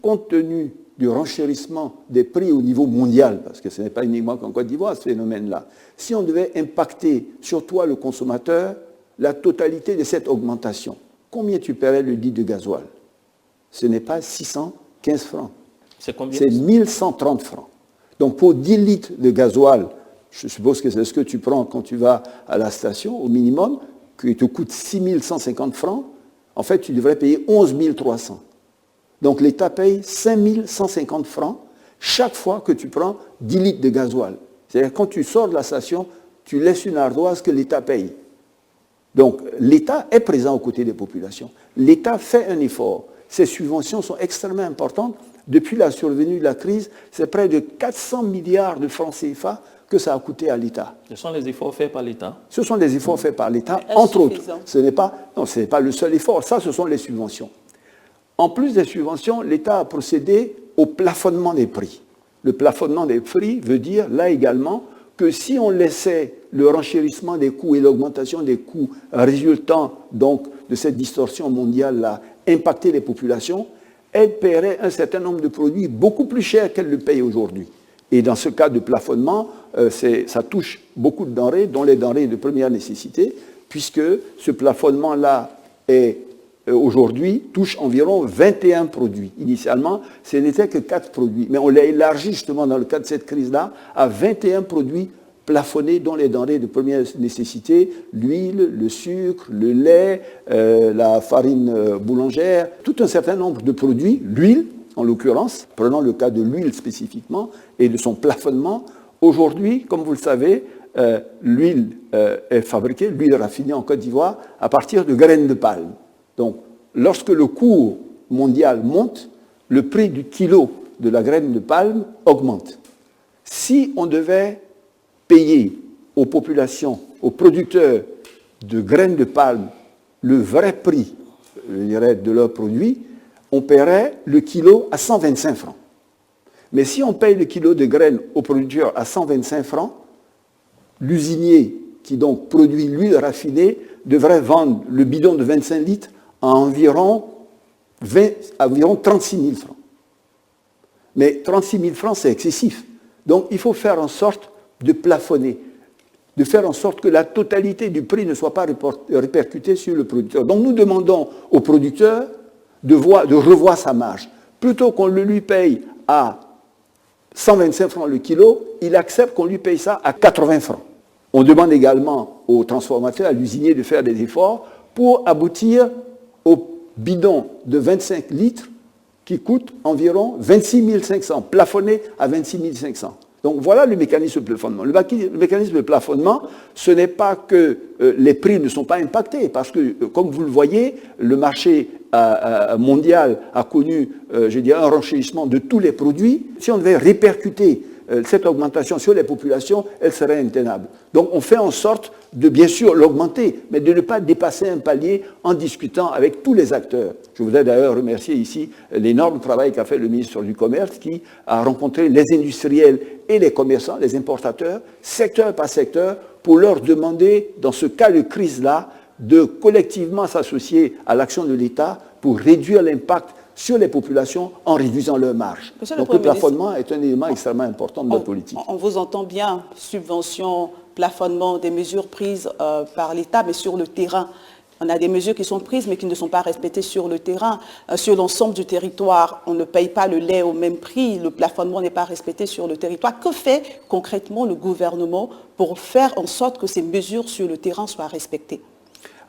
Compte tenu du renchérissement des prix au niveau mondial, parce que ce n'est pas uniquement qu'en Côte d'Ivoire ce phénomène-là, si on devait impacter sur toi, le consommateur, la totalité de cette augmentation, combien tu paierais le litre de gasoil? Ce n'est pas 615 francs. C'est combien? C'est 1130 francs. Donc pour 10 litres de gasoil, je suppose que c'est ce que tu prends quand tu vas à la station, au minimum, qui te coûte 6150 francs, en fait tu devrais payer 11 300. Donc l'État paye 5 150 francs chaque fois que tu prends 10 litres de gasoil. C'est-à-dire quand tu sors de la station, tu laisses une ardoise que l'État paye. Donc l'État est présent aux côtés des populations. L'État fait un effort. Ces subventions sont extrêmement importantes. Depuis la survenue de la crise, c'est près de 400 milliards de francs CFA que ça a coûté à l'État. Ce sont les efforts faits par l'État? Ce sont des efforts faits par l'État, entre autres. Ce n'est pas le seul effort. Ça, ce sont les subventions. En plus des subventions, l'État a procédé au plafonnement des prix. Le plafonnement des prix veut dire, là également, que si on laissait le renchérissement des coûts et l'augmentation des coûts résultant donc de cette distorsion mondiale-là impacter les populations, elles paieraient un certain nombre de produits beaucoup plus chers qu'elles le payent aujourd'hui. Et dans ce cas de plafonnement, ça touche beaucoup de denrées, dont les denrées de première nécessité, puisque ce plafonnement-là aujourd'hui touche environ 21 produits. Initialement, ce n'était que 4 produits. Mais on l'a élargi justement dans le cadre de cette crise-là à 21 produits plafonnés dont les denrées de première nécessité, l'huile, le sucre, le lait, la farine boulangère, tout un certain nombre de produits, l'huile en l'occurrence, prenons le cas de l'huile spécifiquement et de son plafonnement. Aujourd'hui, comme vous le savez, l'huile est fabriquée, l'huile raffinée en Côte d'Ivoire, à partir de graines de palme. Donc, lorsque le cours mondial monte, le prix du kilo de la graine de palme augmente. Si on devait payer aux populations, aux producteurs de graines de palme, le vrai prix, je dirais, de leurs produits, on paierait le kilo à 125 francs. Mais si on paye le kilo de graines aux producteurs à 125 francs, l'usinier qui donc produit l'huile raffinée devrait vendre le bidon de 25 litres à environ 36 000 francs. Mais 36 000 francs, c'est excessif. Donc il faut faire en sorte de plafonner, de faire en sorte que la totalité du prix ne soit pas répercutée sur le producteur. Donc nous demandons au producteur de revoir sa marge. Plutôt qu'on le lui paye à 125 francs le kilo, il accepte qu'on lui paye ça à 80 francs. On demande également aux transformateurs, à l'usinier de faire des efforts pour aboutir au bidon de 25 litres qui coûte environ 26 500, plafonné à 26 500. Donc voilà le mécanisme de plafonnement. Le mécanisme de plafonnement, ce n'est pas que les prix ne sont pas impactés, parce que, comme vous le voyez, le marché mondial a connu, je dirais, un renchérissement de tous les produits. Si on devait répercuter cette augmentation sur les populations, elle serait intenable. Donc on fait en sorte de bien sûr l'augmenter, mais de ne pas dépasser un palier en discutant avec tous les acteurs. Je voudrais d'ailleurs remercier ici l'énorme travail qu'a fait le ministre du Commerce qui a rencontré les industriels et les commerçants, les importateurs, secteur par secteur, pour leur demander, dans ce cas de crise-là, de collectivement s'associer à l'action de l'État pour réduire l'impact sur les populations en réduisant leurs marges. Donc le plafonnement est un élément extrêmement important de notre politique. On vous entend bien, subvention, plafonnement, des mesures prises par l'État, mais sur le terrain. On a des mesures qui sont prises, mais qui ne sont pas respectées sur le terrain. Sur l'ensemble du territoire, on ne paye pas le lait au même prix, le plafonnement n'est pas respecté sur le territoire. Que fait concrètement le gouvernement pour faire en sorte que ces mesures sur le terrain soient respectées ?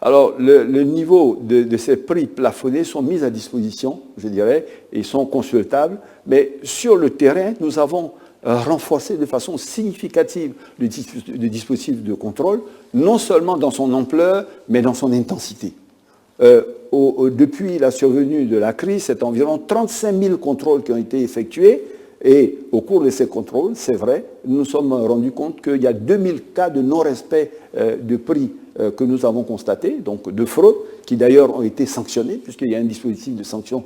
Alors, le niveau de ces prix plafonnés sont mis à disposition, je dirais, et sont consultables. Mais sur le terrain, nous avons renforcé de façon significative le dispositif de contrôle, non seulement dans son ampleur, mais dans son intensité. Depuis la survenue de la crise, c'est environ 35 000 contrôles qui ont été effectués. Et au cours de ces contrôles, c'est vrai, nous nous sommes rendus compte qu'il y a 2000 cas de non-respect de prix que nous avons constatés, donc de fraude, qui d'ailleurs ont été sanctionnés, puisqu'il y a un dispositif de sanction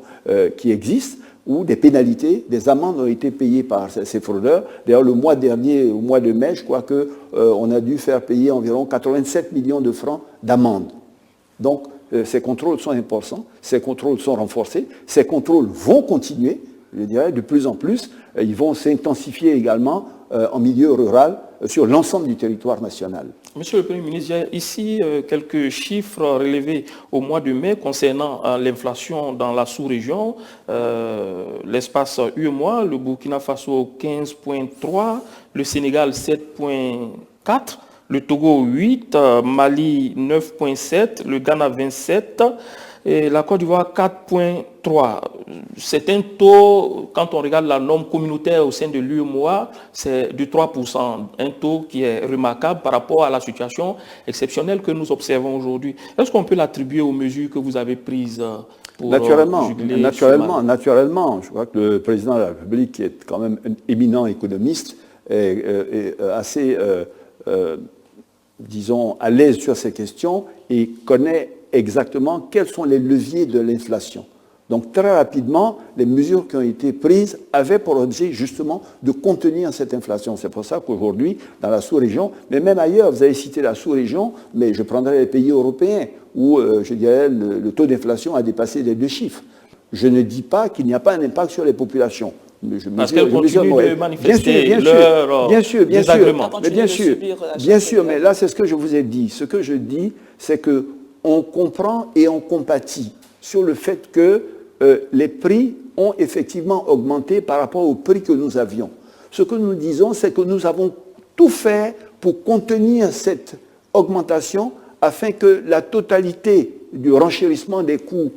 qui existe, où des pénalités, des amendes ont été payées par ces fraudeurs. D'ailleurs, le mois dernier, au mois de mai, je crois qu'on a dû faire payer environ 87 millions de francs d'amendes. Donc, ces contrôles sont importants, ces contrôles sont renforcés, ces contrôles vont continuer, je dirais, de plus en plus. Ils vont s'intensifier également en milieu rural sur l'ensemble du territoire national. Monsieur le Premier ministre, il y a ici quelques chiffres relevés au mois de mai concernant l'inflation dans la sous-région. L'espace UEMOA, le Burkina Faso 15,3, le Sénégal 7,4, le Togo 8, Mali 9,7, le Ghana 27 et la Côte d'Ivoire 4,3. C'est un taux, quand on regarde la norme communautaire au sein de l'UEMOA, c'est de 3%, un taux qui est remarquable par rapport à la situation exceptionnelle que nous observons aujourd'hui. Est-ce qu'on peut l'attribuer aux mesures que vous avez prises pour naturellement. Je crois que le président de la République, qui est quand même un éminent économiste, est assez, disons, à l'aise sur ces questions et connaît exactement quels sont les leviers de l'inflation. Donc très rapidement, les mesures qui ont été prises avaient pour objet justement de contenir cette inflation. C'est pour ça qu'aujourd'hui, dans la sous-région, mais même ailleurs, vous avez cité la sous-région, mais je prendrai les pays européens où, je dirais, le taux d'inflation a dépassé les 2 chiffres. Je ne dis pas qu'il n'y a pas un impact sur les populations. Parce qu'elles continuent de manifester leur désagrément. Bien sûr, mais là, c'est ce que je vous ai dit. Ce que je dis, c'est qu'on comprend et on compatit sur le fait que les prix ont effectivement augmenté par rapport aux prix que nous avions. Ce que nous disons, c'est que nous avons tout fait pour contenir cette augmentation afin que la totalité du renchérissement des coûts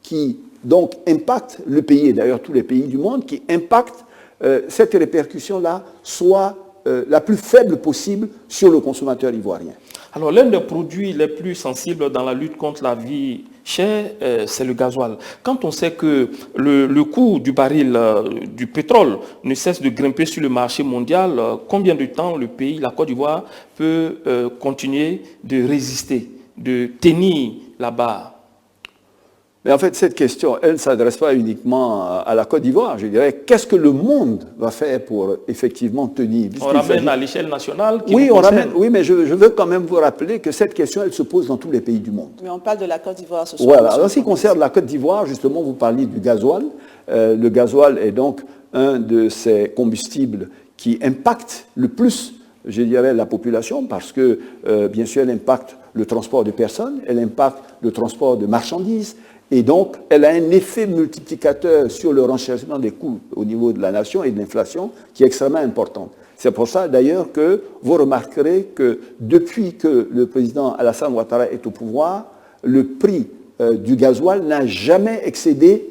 qui donc impacte le pays, et d'ailleurs tous les pays du monde, qui impacte cette répercussion-là soit la plus faible possible sur le consommateur ivoirien. Alors, l'un des produits les plus sensibles dans la lutte contre la vie chère, c'est le gasoil. Quand on sait que le coût du baril du pétrole ne cesse de grimper sur le marché mondial, combien de temps le pays, la Côte d'Ivoire, peut continuer de résister, de tenir la barre? Mais en fait, cette question, elle ne s'adresse pas uniquement à la Côte d'Ivoire. Je dirais, qu'est-ce que le monde va faire pour effectivement tenir? On ramène à l'échelle nationale. Oui, mais je veux quand même vous rappeler que cette question, elle se pose dans tous les pays du monde. Mais on parle de la Côte d'Ivoire ce soir. Voilà. Alors, en ce qui concerne la Côte d'Ivoire, justement, vous parliez du gasoil. Le gasoil est donc un de ces combustibles qui impacte le plus, je dirais, la population, parce que, bien sûr, elle impacte le transport de personnes, elle impacte le transport de marchandises, et donc, elle a un effet multiplicateur sur le renchérissement des coûts au niveau de la nation et de l'inflation qui est extrêmement important. C'est pour ça, d'ailleurs, que vous remarquerez que depuis que le président Alassane Ouattara est au pouvoir, le prix du gasoil n'a jamais excédé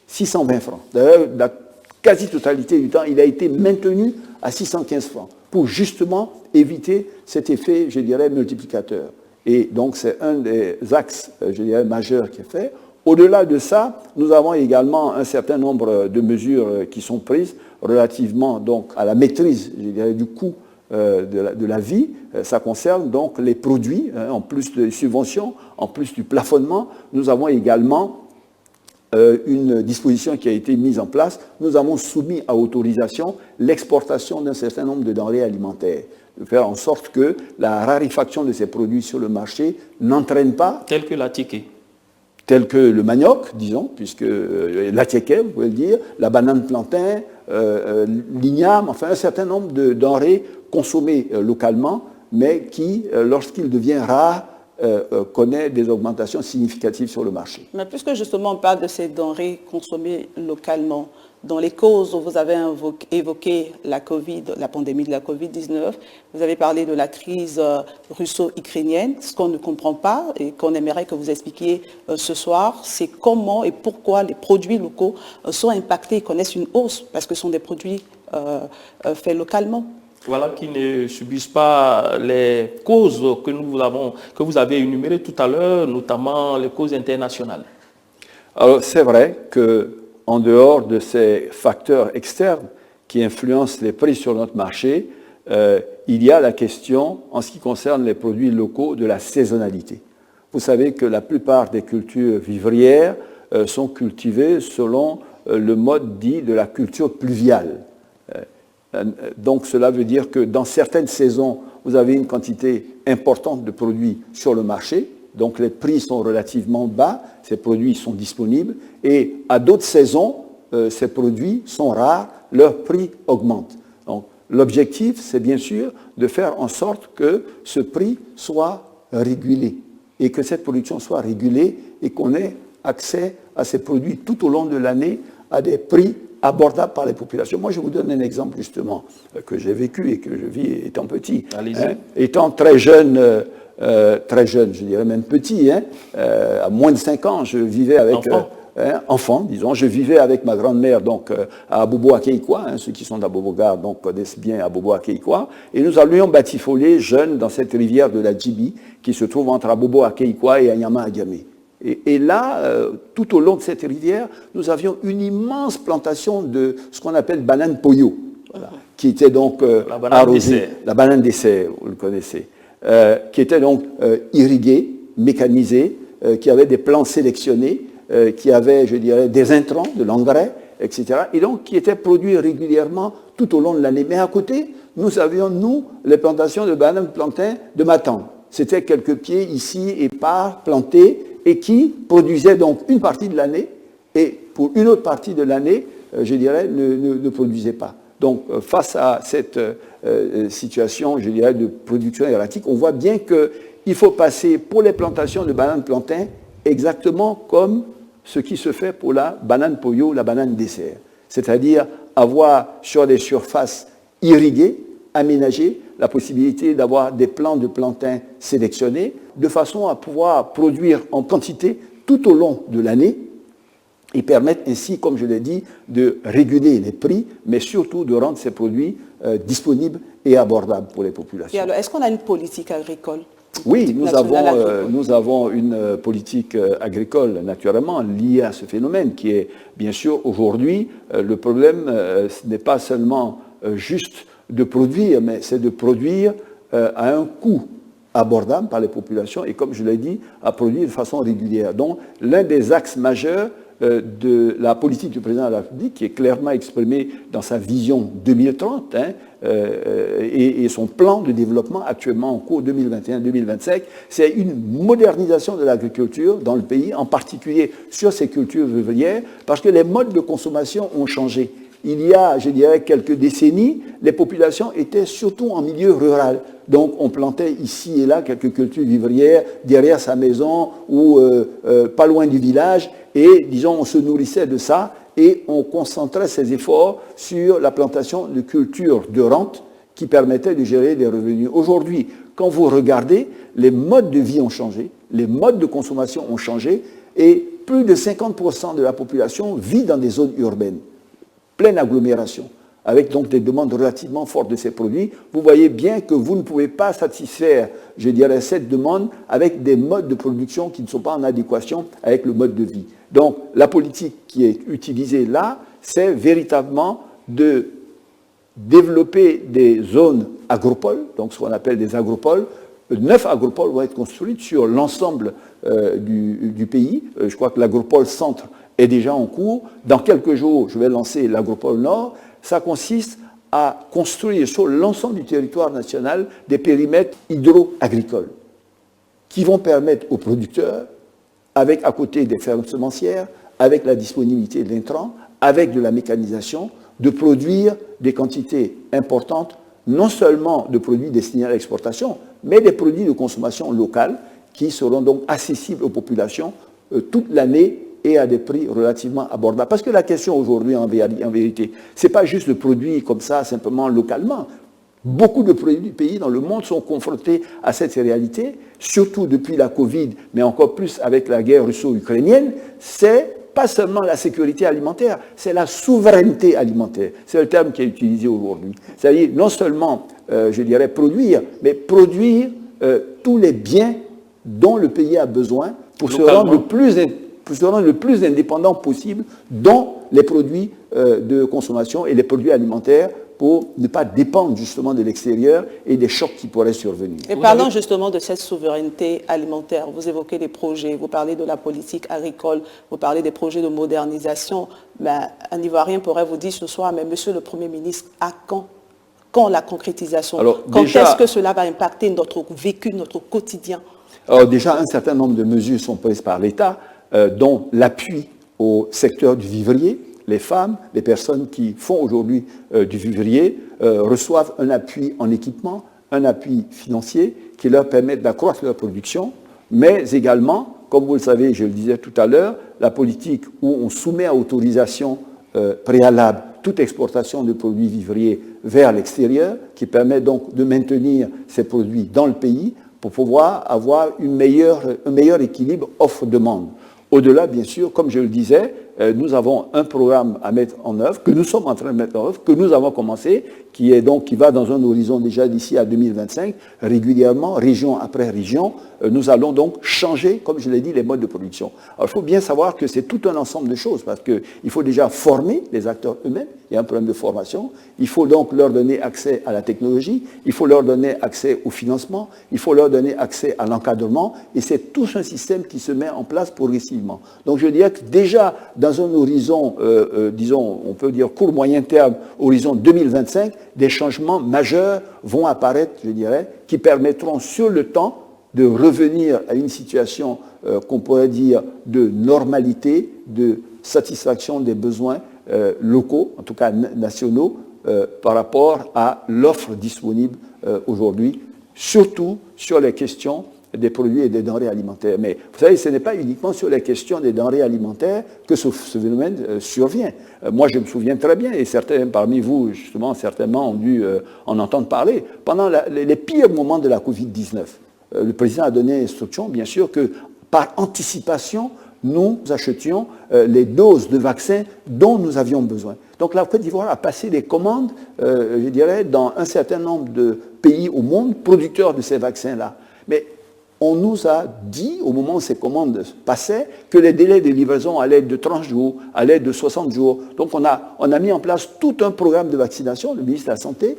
620 francs. D'ailleurs, la quasi-totalité du temps, il a été maintenu à 615 francs pour justement éviter cet effet, je dirais, multiplicateur. Et donc, c'est un des axes, je dirais, majeurs qui est fait. Au-delà de ça, nous avons également un certain nombre de mesures qui sont prises relativement donc, à la maîtrise, je dirais, du coût de la vie. Ça concerne donc les produits, en plus des subventions, en plus du plafonnement. Nous avons également une disposition qui a été mise en place. Nous avons soumis à autorisation l'exportation d'un certain nombre de denrées alimentaires, de faire en sorte que la raréfaction de ces produits sur le marché n'entraîne pas... Tel que la ticket. Tel que le manioc, disons, puisque l'attiéké, vous pouvez le dire, la banane plantain, l'igname, enfin un certain nombre de denrées consommées localement, mais qui, lorsqu'il devient rare, connaît des augmentations significatives sur le marché. Mais puisque justement on parle de ces denrées consommées localement, dans les causes où vous avez évoqué la Covid, la pandémie de la Covid-19, vous avez parlé de la crise russo-ukrainienne. Ce qu'on ne comprend pas et qu'on aimerait que vous expliquiez ce soir, c'est comment et pourquoi les produits locaux sont impactés et connaissent une hausse, parce que ce sont des produits faits localement. Voilà, qui ne subissent pas les causes que vous avez énumérées tout à l'heure, notamment les causes internationales. Alors c'est vrai qu'en dehors de ces facteurs externes qui influencent les prix sur notre marché, il y a la question, en ce qui concerne les produits locaux, de la saisonnalité. Vous savez que la plupart des cultures vivrières sont cultivées selon le mode dit de la culture pluviale. Donc cela veut dire que dans certaines saisons, vous avez une quantité importante de produits sur le marché, donc les prix sont relativement bas, ces produits sont disponibles, et à d'autres saisons, ces produits sont rares, leur prix augmente. Donc, l'objectif, c'est bien sûr de faire en sorte que ce prix soit régulé et que cette production soit régulée et qu'on ait accès à ces produits tout au long de l'année à des prix abordables par les populations. Moi, je vous donne un exemple justement que j'ai vécu et que je vis étant petit. Étant très jeune, je dirais même petit, à moins de 5 ans, je vivais avec... enfant, disons, je vivais avec ma grand-mère donc à Abobo-Akeikwa, ceux qui sont d'Abobo-Gare donc connaissent bien Abobo-Akeikwa, et nous allions batifoler jeunes dans cette rivière de la Djibi qui se trouve entre Abobo-Akeikwa et Anyama-Adiamé. Et là, tout au long de cette rivière, nous avions une immense plantation de ce qu'on appelle banane poyo, qui était donc arrosée, la banane d'essai, vous le connaissez, qui était donc irriguée, mécanisée, qui avait des plants sélectionnés, qui avait, je dirais, des intrants, de l'engrais, etc. Et donc qui était produit régulièrement tout au long de l'année. Mais à côté, nous avions, nous, les plantations de bananes plantains de Matan. C'était quelques pieds ici et par plantés et qui produisaient donc une partie de l'année et pour une autre partie de l'année, je dirais, ne produisaient pas. Donc face à cette situation, je dirais, de production erratique, on voit bien qu'il faut passer pour les plantations de bananes plantains exactement comme ce qui se fait pour la banane poyo, la banane dessert. C'est-à-dire avoir sur des surfaces irriguées, aménagées, la possibilité d'avoir des plants de plantains sélectionnés, de façon à pouvoir produire en quantité tout au long de l'année et permettre ainsi, comme je l'ai dit, de réguler les prix, mais surtout de rendre ces produits disponibles et abordables pour les populations. Et alors, est-ce qu'on a une politique agricole ? Oui, nous avons une politique agricole naturellement liée à ce phénomène qui est, bien sûr, aujourd'hui, le problème, ce n'est pas seulement juste de produire, mais c'est de produire à un coût abordable par les populations et, comme je l'ai dit, à produire de façon régulière. Donc, l'un des axes majeurs de la politique du président de la République, qui est clairement exprimée dans sa vision 2030 et son plan de développement actuellement en cours 2021-2025, c'est une modernisation de l'agriculture dans le pays, en particulier sur ces cultures vivrières, parce que les modes de consommation ont changé. Il y a, je dirais, quelques décennies, les populations étaient surtout en milieu rural. Donc, on plantait ici et là quelques cultures vivrières derrière sa maison ou pas loin du village. Et, disons, on se nourrissait de ça et on concentrait ses efforts sur la plantation de cultures de rente qui permettaient de gérer des revenus. Aujourd'hui, quand vous regardez, les modes de vie ont changé, les modes de consommation ont changé et plus de 50% de la population vit dans des zones urbaines. Pleine agglomération, avec donc des demandes relativement fortes de ces produits, vous voyez bien que vous ne pouvez pas satisfaire, je dirais, cette demande avec des modes de production qui ne sont pas en adéquation avec le mode de vie. Donc, la politique qui est utilisée là, c'est véritablement de développer des zones agropoles, donc ce qu'on appelle des agropoles. 9 agropoles vont être construites sur l'ensemble du pays. Je crois que l'agropole centre est déjà en cours. Dans quelques jours, je vais lancer l'agropole nord. Ça consiste à construire sur l'ensemble du territoire national des périmètres hydro-agricoles qui vont permettre aux producteurs, avec à côté des fermes semencières, avec la disponibilité de l'intrant, avec de la mécanisation, de produire des quantités importantes, non seulement de produits destinés à l'exportation, mais des produits de consommation locale qui seront donc accessibles aux populations toute l'année et à des prix relativement abordables. Parce que la question aujourd'hui, en vérité, ce n'est pas juste le produit comme ça, simplement localement. Beaucoup de pays dans le monde sont confrontés à cette réalité, surtout depuis la Covid, mais encore plus avec la guerre russo-ukrainienne. C'est pas seulement la sécurité alimentaire, c'est la souveraineté alimentaire. C'est le terme qui est utilisé aujourd'hui. C'est-à-dire non seulement, je dirais, produire, mais produire tous les biens dont le pays a besoin pour se rendre le plus indépendant possible dans les produits de consommation et les produits alimentaires pour ne pas dépendre justement de l'extérieur et des chocs qui pourraient survenir. Et parlons justement de cette souveraineté alimentaire. Vous évoquez des projets, vous parlez de la politique agricole, vous parlez des projets de modernisation. Ben, un Ivoirien pourrait vous dire ce soir, mais monsieur le Premier ministre, à quand la concrétisation? Quand est-ce que cela va impacter notre vécu, notre quotidien? Alors déjà, un certain nombre de mesures sont prises par l'État, dont l'appui au secteur du vivrier, les femmes, les personnes qui font aujourd'hui du vivrier, reçoivent un appui en équipement, un appui financier qui leur permet d'accroître leur production, mais également, comme vous le savez, je le disais tout à l'heure, la politique où on soumet à autorisation préalable toute exportation de produits vivriers vers l'extérieur, qui permet donc de maintenir ces produits dans le pays pour pouvoir avoir un meilleur équilibre offre-demande. Au-delà, bien sûr, comme je le disais, nous avons un programme à mettre en œuvre, que nous sommes en train de mettre en œuvre, que nous avons commencé, qui va dans un horizon déjà d'ici à 2025, régulièrement, région après région. Nous allons donc changer, comme je l'ai dit, les modes de production. Alors, il faut bien savoir que c'est tout un ensemble de choses, parce qu'il faut déjà former les acteurs eux-mêmes. Il y a un problème de formation. Il faut donc leur donner accès à la technologie. Il faut leur donner accès au financement. Il faut leur donner accès à l'encadrement. Et c'est tout un système qui se met en place progressivement. Donc, je dirais que déjà, dans un horizon, disons, on peut dire court, moyen terme, horizon 2025, des changements majeurs vont apparaître, je dirais, qui permettront sur le temps de revenir à une situation qu'on pourrait dire de normalité, de satisfaction des besoins locaux, en tout cas nationaux, par rapport à l'offre disponible aujourd'hui, surtout sur les questions des produits et des denrées alimentaires. Mais vous savez, ce n'est pas uniquement sur les questions des denrées alimentaires que ce phénomène survient. Moi, je me souviens très bien, et certains parmi vous, justement, certainement ont dû en entendre parler, pendant les pires moments de la Covid-19, le président a donné instruction, bien sûr, que par anticipation, nous achetions les doses de vaccins dont nous avions besoin. Donc la Côte d'Ivoire a passé des commandes, je dirais, dans un certain nombre de pays au monde producteurs de ces vaccins-là. Mais on nous a dit, au moment où ces commandes passaient, que les délais de livraison allaient être de 30 jours, allaient être de 60 jours. Donc on a mis en place tout un programme de vaccination, le ministre de la Santé,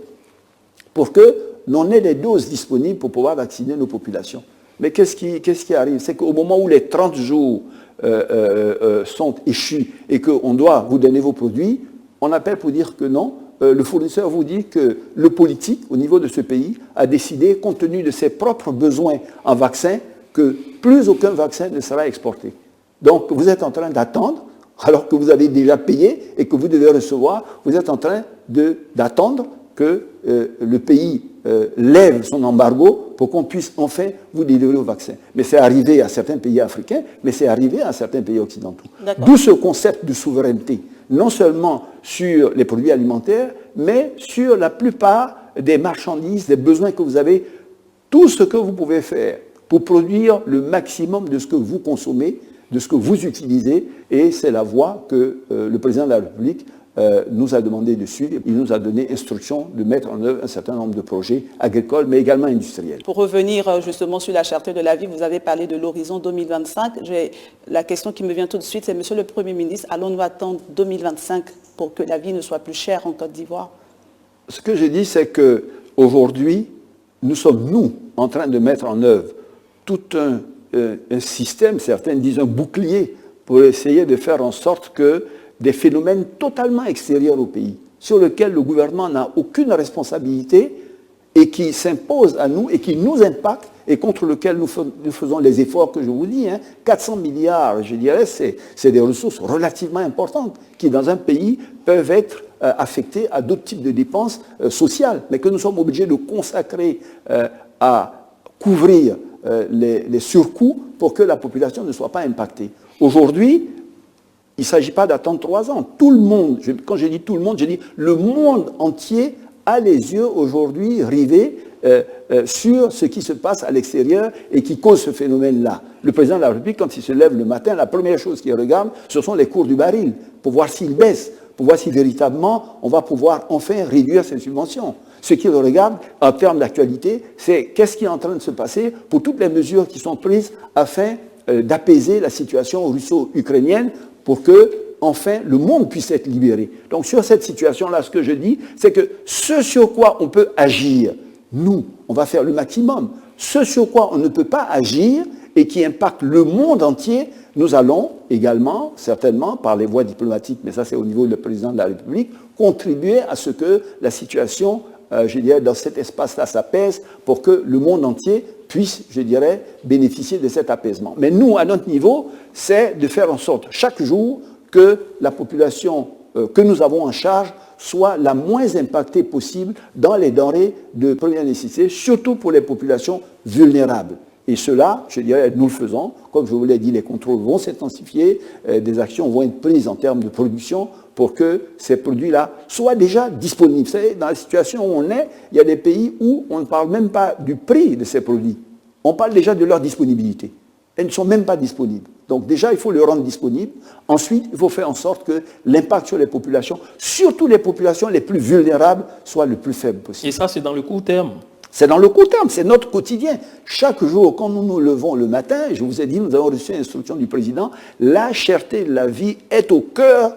pour que l'on ait des doses disponibles pour pouvoir vacciner nos populations. Mais qu'est-ce qui arrive? C'est qu'au moment où les 30 jours sont échus et qu'on doit vous donner vos produits, on appelle pour dire que non. Le fournisseur vous dit que le politique, au niveau de ce pays, a décidé, compte tenu de ses propres besoins en vaccins, que plus aucun vaccin ne sera exporté. Donc, vous êtes en train d'attendre, alors que vous avez déjà payé et que vous devez recevoir, vous êtes en train d'attendre que le pays lève son embargo pour qu'on puisse enfin vous délivrer au vaccin. Mais c'est arrivé à certains pays africains, mais c'est arrivé à certains pays occidentaux. D'où ce concept de souveraineté, non seulement sur les produits alimentaires, mais sur la plupart des marchandises, des besoins que vous avez, tout ce que vous pouvez faire pour produire le maximum de ce que vous consommez, de ce que vous utilisez, et c'est la voie que le président de la République nous a demandé de suivre. Il nous a donné instruction de mettre en œuvre un certain nombre de projets agricoles, mais également industriels. Pour revenir justement sur la Charte de la vie, vous avez parlé de l'horizon 2025. La question qui me vient tout de suite, c'est, Monsieur le Premier ministre, allons-nous attendre 2025 pour que la vie ne soit plus chère en Côte d'Ivoire? Ce que j'ai dit, c'est qu'aujourd'hui, nous sommes, en train de mettre en œuvre tout un système, certains disent un bouclier, pour essayer de faire en sorte que des phénomènes totalement extérieurs au pays, sur lesquels le gouvernement n'a aucune responsabilité et qui s'imposent à nous et qui nous impactent et contre lesquels nous faisons les efforts que je vous dis. 400 milliards, je dirais, c'est des ressources relativement importantes qui, dans un pays, peuvent être affectées à d'autres types de dépenses sociales, mais que nous sommes obligés de consacrer à couvrir les surcoûts pour que la population ne soit pas impactée. Aujourd'hui, il ne s'agit pas d'attendre 3 ans. Tout le monde, quand je dis tout le monde, je dis le monde entier a les yeux aujourd'hui rivés sur ce qui se passe à l'extérieur et qui cause ce phénomène-là. Le président de la République, quand il se lève le matin, la première chose qu'il regarde, ce sont les cours du baril, pour voir s'ils baissent, pour voir si véritablement on va pouvoir enfin réduire ces subventions. Ce qu'il regarde en termes d'actualité, c'est qu'est-ce qui est en train de se passer pour toutes les mesures qui sont prises afin d'apaiser la situation russo-ukrainienne pour que, enfin, le monde puisse être libéré. Donc, sur cette situation-là, ce que je dis, c'est que ce sur quoi on peut agir, nous, on va faire le maximum. Ce sur quoi on ne peut pas agir et qui impacte le monde entier, nous allons également, certainement, par les voies diplomatiques, mais ça c'est au niveau du président de la République, contribuer à ce que la situation, je dirais, dans cet espace-là s'apaise pour que le monde entier puisse, je dirais, bénéficier de cet apaisement. Mais nous, à notre niveau, c'est de faire en sorte, chaque jour, que la population que nous avons en charge soit la moins impactée possible dans les denrées de première nécessité, surtout pour les populations vulnérables. Et cela, je dirais, nous le faisons. Comme je vous l'ai dit, les contrôles vont s'intensifier, des actions vont être prises en termes de production pour que ces produits-là soient déjà disponibles. Vous savez, dans la situation où on est, il y a des pays où on ne parle même pas du prix de ces produits. On parle déjà de leur disponibilité. Elles ne sont même pas disponibles. Donc déjà, il faut les rendre disponibles. Ensuite, il faut faire en sorte que l'impact sur les populations, surtout les populations les plus vulnérables, soit le plus faible possible. Et ça, c'est dans le court terme. C'est dans le court terme, c'est notre quotidien. Chaque jour, quand nous nous levons le matin, je vous ai dit, nous avons reçu l'instruction du président, la cherté de la vie est au cœur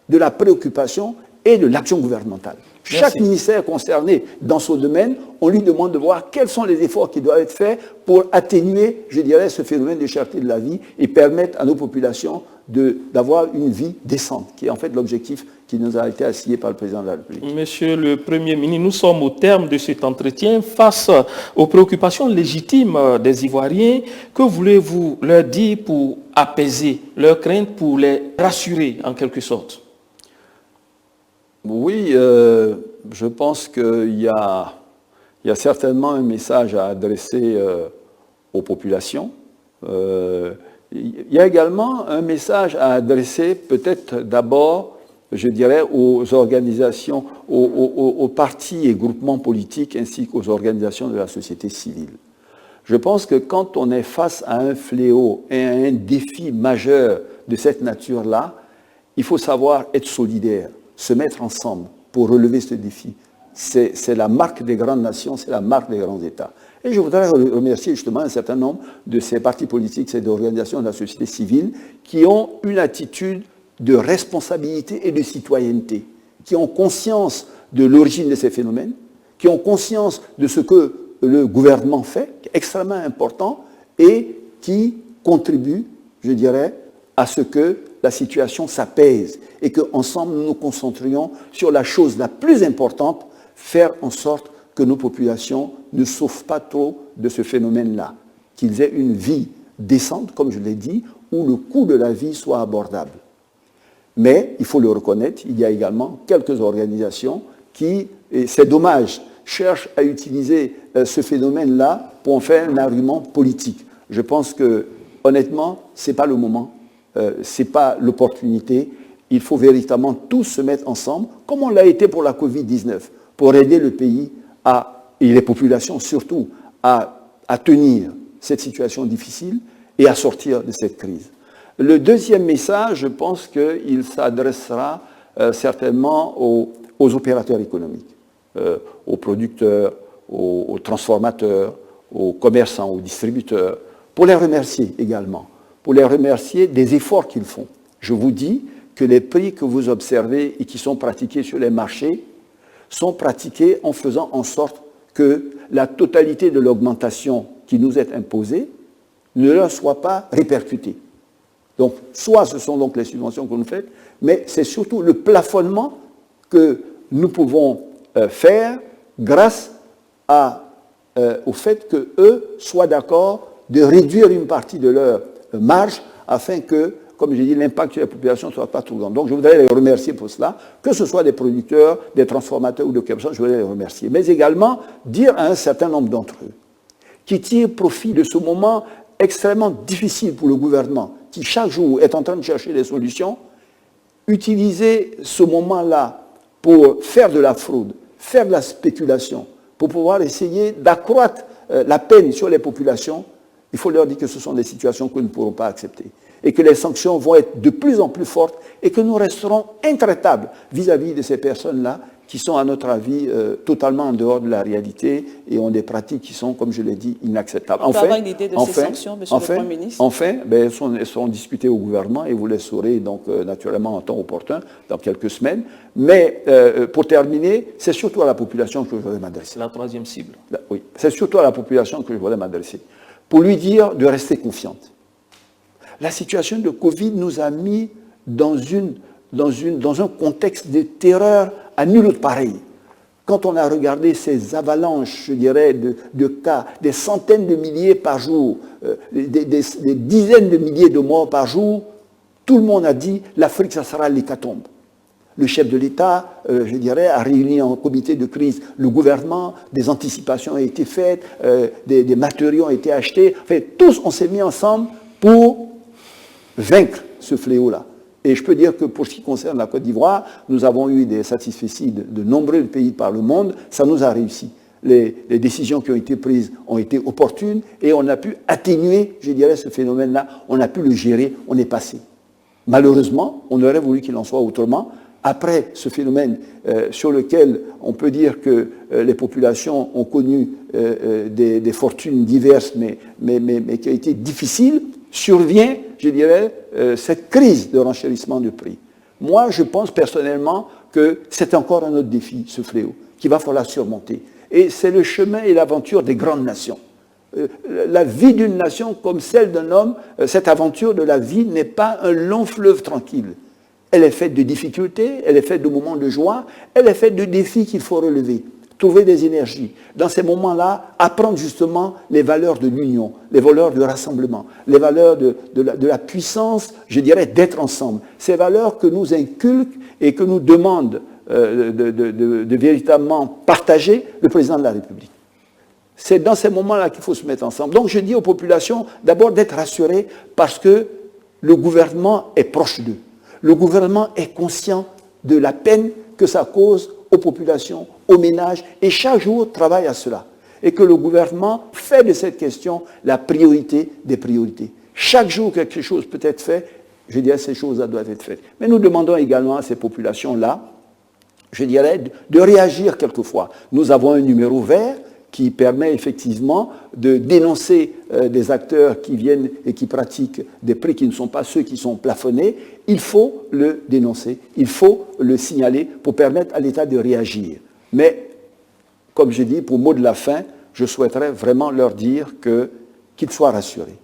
de la préoccupation et de l'action gouvernementale. Chaque ministère concerné dans ce domaine, on lui demande de voir quels sont les efforts qui doivent être faits pour atténuer, je dirais, ce phénomène de cherté de la vie et permettre à nos populations d'avoir une vie décente, qui est en fait l'objectif qui nous a été assigné par le président de la République. Monsieur le Premier ministre, nous sommes au terme de cet entretien face aux préoccupations légitimes des Ivoiriens. Que voulez-vous leur dire pour apaiser leurs craintes, pour les rassurer en quelque sorte? Oui, je pense qu'il y a certainement un message à adresser aux populations. Il y a également un message à adresser peut-être d'abord, je dirais, aux organisations, aux partis et groupements politiques ainsi qu'aux organisations de la société civile. Je pense que quand on est face à un fléau et à un défi majeur de cette nature-là, il faut savoir être solidaire, se mettre ensemble pour relever ce défi. C'est la marque des grandes nations, c'est la marque des grands États. Et je voudrais remercier justement un certain nombre de ces partis politiques, ces organisations de la société civile qui ont une attitude de responsabilité et de citoyenneté, qui ont conscience de l'origine de ces phénomènes, qui ont conscience de ce que le gouvernement fait, qui est extrêmement important, et qui contribuent, je dirais, à ce que la situation s'apaise et qu'ensemble nous nous concentrions sur la chose la plus importante, faire en sorte que nos populations ne souffrent pas trop de ce phénomène-là, qu'ils aient une vie décente, comme je l'ai dit, où le coût de la vie soit abordable. Mais, il faut le reconnaître, il y a également quelques organisations qui, et c'est dommage, cherchent à utiliser ce phénomène-là pour en faire un argument politique. Je pense que, honnêtement, ce n'est pas le moment, ce n'est pas l'opportunité. Il faut véritablement tous se mettre ensemble, comme on l'a été pour la Covid-19, pour aider le pays et les populations surtout à tenir cette situation difficile et à sortir de cette crise. Le deuxième message, je pense qu'il s'adressera certainement aux opérateurs économiques, aux producteurs, aux transformateurs, aux commerçants, aux distributeurs, pour les remercier également, pour les remercier des efforts qu'ils font. Je vous dis que les prix que vous observez et qui sont pratiqués sur les marchés sont pratiqués en faisant en sorte que la totalité de l'augmentation qui nous est imposée ne leur soit pas répercutée. Donc, soit ce sont donc les subventions que nous faites, mais c'est surtout le plafonnement que nous pouvons faire grâce au fait qu'eux soient d'accord de réduire une partie de leur marge afin que, comme j'ai dit, l'impact sur la population ne soit pas trop grand. Donc je voudrais les remercier pour cela, que ce soit des producteurs, des transformateurs ou de personnes, je voudrais les remercier. Mais également dire à un certain nombre d'entre eux qui tirent profit de ce moment extrêmement difficile pour le gouvernement, qui chaque jour est en train de chercher des solutions, utiliser ce moment-là pour faire de la fraude, faire de la spéculation, pour pouvoir essayer d'accroître la peine sur les populations. Il faut leur dire que ce sont des situations que nous ne pourrons pas accepter et que les sanctions vont être de plus en plus fortes et que nous resterons intraitables vis-à-vis de ces personnes-là qui sont, à notre avis, totalement en dehors de la réalité et ont des pratiques qui sont, comme je l'ai dit, inacceptables. On peut avoir une idée de ces sanctions, monsieur le Premier ministre? Enfin, elles seront discutées au gouvernement et vous les saurez donc, naturellement en temps opportun, dans quelques semaines. Mais pour terminer, c'est surtout à la population que je voudrais m'adresser. La troisième cible. Oui, c'est surtout à la population que je voudrais m'adresser. Pour lui dire de rester confiante. La situation de Covid nous a mis dans un contexte de terreur à nul autre pareil. Quand on a regardé ces avalanches, je dirais, de cas, des centaines de milliers par jour, des dizaines de milliers de morts par jour, tout le monde a dit l'Afrique, ça sera l'hécatombe. Le chef de l'État, je dirais, a réuni en comité de crise le gouvernement, des anticipations ont été faites, des matériaux ont été achetés. Enfin, tous, on s'est mis ensemble pour vaincre ce fléau-là. Et je peux dire que pour ce qui concerne la Côte d'Ivoire, nous avons eu des satisfecits de nombreux pays par le monde, ça nous a réussi. Les décisions qui ont été prises ont été opportunes et on a pu atténuer, je dirais, ce phénomène-là, on a pu le gérer, on est passé. Malheureusement, on aurait voulu qu'il en soit autrement. Après ce phénomène sur lequel on peut dire que les populations ont connu des fortunes diverses, mais qui a été difficile, survient, je dirais, cette crise de renchérissement de prix. Moi, je pense personnellement que c'est encore un autre défi, ce fléau, qu'il va falloir surmonter. Et c'est le chemin et l'aventure des grandes nations. La vie d'une nation comme celle d'un homme, cette aventure de la vie n'est pas un long fleuve tranquille. Elle est faite de difficultés, elle est faite de moments de joie, elle est faite de défis qu'il faut relever, trouver des énergies. Dans ces moments-là, apprendre justement les valeurs de l'union, les valeurs du rassemblement, les valeurs de la puissance, je dirais, d'être ensemble. Ces valeurs que nous inculque et que nous demande de véritablement partager le président de la République. C'est dans ces moments-là qu'il faut se mettre ensemble. Donc je dis aux populations d'abord d'être rassurées parce que le gouvernement est proche d'eux. Le gouvernement est conscient de la peine que ça cause aux populations, aux ménages, et chaque jour travaille à cela. Et que le gouvernement fait de cette question la priorité des priorités. Chaque jour quelque chose peut être fait, je dirais ces choses-là doivent être faites. Mais nous demandons également à ces populations-là, je dirais, de réagir quelquefois. Nous avons un numéro vert qui permet effectivement de dénoncer des acteurs qui viennent et qui pratiquent des prix qui ne sont pas ceux qui sont plafonnés. Il faut le dénoncer, il faut le signaler pour permettre à l'État de réagir. Mais, comme j'ai dit, pour mot de la fin, je souhaiterais vraiment leur dire qu'ils soient rassurés,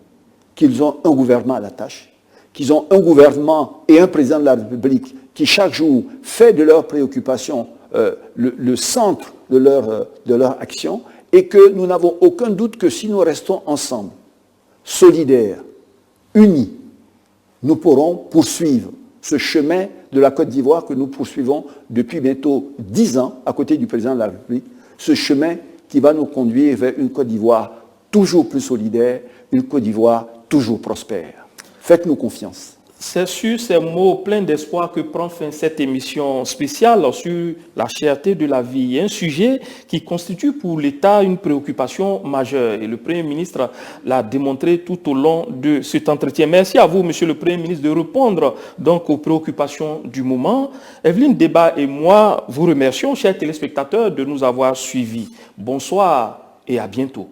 qu'ils ont un gouvernement à la tâche, qu'ils ont un gouvernement et un président de la République qui chaque jour fait de leurs préoccupations le centre de leur action, et que nous n'avons aucun doute que si nous restons ensemble, solidaires, unis, nous pourrons poursuivre ce chemin de la Côte d'Ivoire que nous poursuivons depuis bientôt 10 ans à côté du président de la République, ce chemin qui va nous conduire vers une Côte d'Ivoire toujours plus solidaire, une Côte d'Ivoire toujours prospère. Faites-nous confiance. C'est sur ces mots pleins d'espoir que prend fin cette émission spéciale sur la cherté de la vie, un sujet qui constitue pour l'État une préoccupation majeure. Et le Premier ministre l'a démontré tout au long de cet entretien. Merci à vous, Monsieur le Premier ministre, de répondre donc aux préoccupations du moment. Evelyne Deba et moi vous remercions, chers téléspectateurs, de nous avoir suivis. Bonsoir et à bientôt.